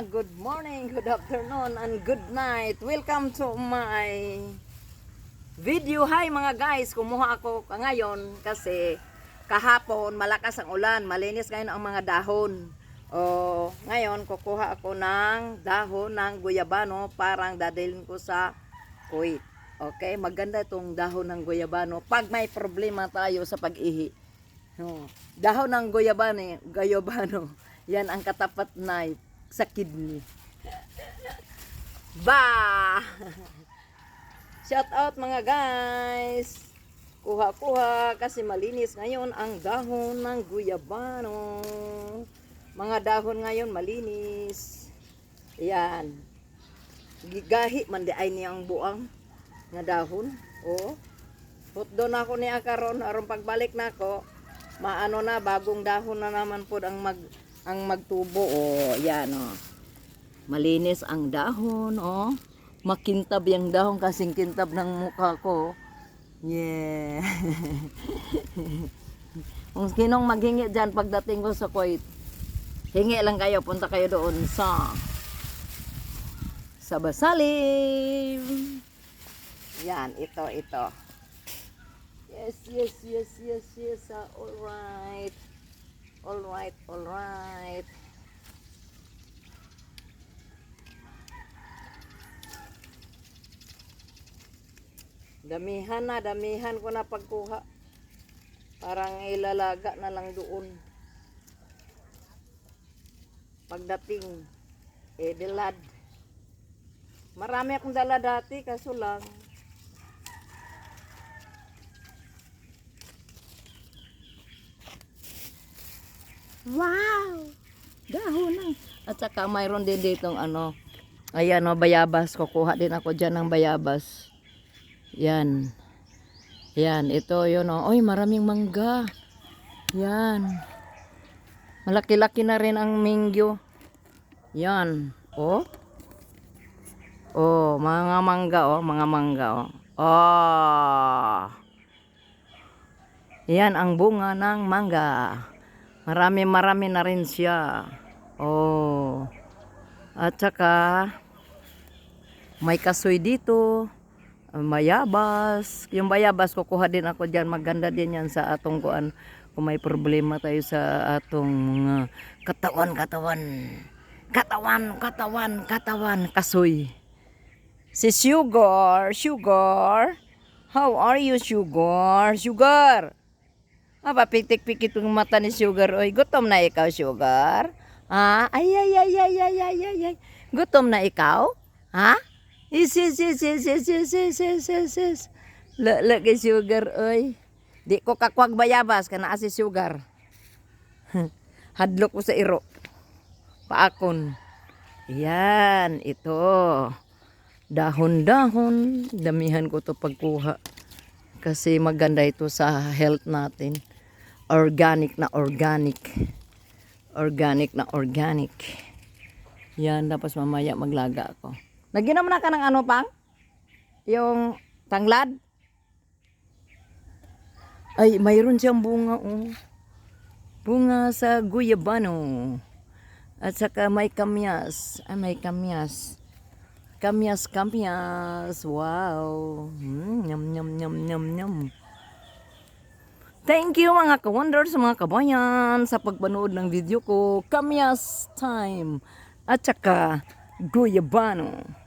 good morning, good afternoon, and good night. Welcome to my video. Hi mga guys, kumuha ako ngayon kasi kahapon malakas ang ulan, malinis ngayon ang mga dahon. Ngayon kukuha ako ng dahon ng guyabano, parang dadalhin ko sa Kuwait. Okay, maganda itong dahon ng guyabano pag may problema tayo sa pag-ihi. Dahon ng guyabano, yan ang katapat na sa kidney. Ba! Shout out mga guys! Kuha-kuha kasi malinis ngayon ang dahon ng guyabano. Mga dahon ngayon malinis. Yan. Gigahi man di ay niyang buang nga dahon. Put doon ako niya karon aron pagbalik nako, maano na bagong dahon na naman pod ang magtubo. Yan malinis ang dahon. Makintab yung dahon kasing kintab ng mukha ko. Yeah. Kung sinong maghingi dyan pagdating ko sa Kuwait, hingi lang kayo, punta kayo doon sa Basalim. Yan, ito. Yes. Alright. Damihan ko na pagkuha. Parang ilalaga na lang doon. Pagdating, dilad. Marami akong dala dati, kaso lang. Wow! Dahon na. At saka mayroon din ditong ayan bayabas. Kukuha din ako dyan ng bayabas. Yan, ito yun. Oy, maraming mangga. Yan. Malaki-laki na rin ang mingyo. Yan. Mga mangga. Yan ang bunga ng mangga. Marami na rin siya. At saka may kasoy dito. Bayabas. Yung bayabas kukuha din ako dyan. Maganda din yan sa atong kuan. Kung may problema tayo sa atong katawan. Kasoy. Si Sugar. How are you, Sugar? Piktik-pikit yung mata ni Sugar. Oy, gutom na ikaw, Sugar? Ay. Gutom na ikaw? Ha? Yes. Lagi Sugar, oy. Di ko kakwag bayabas, kana si Sugar. Hadlok ko sa iro. Paakon. Yan, ito. Dahon. Damihan ko to pagkuha. Kasi maganda ito sa health natin. Organic. Yan, tapos mamaya maglaga ako. Nagyan naman ka ng pang? Yung tanglad? Ay, mayroon siyang bunga. Bunga sa guyabano. At saka may kamyas. Kamyas. Wow. Yum. Thank you mga ka-wonders, mga kabayan, sa pagpanood ng video ko. Kamyas time. At saka guyabano.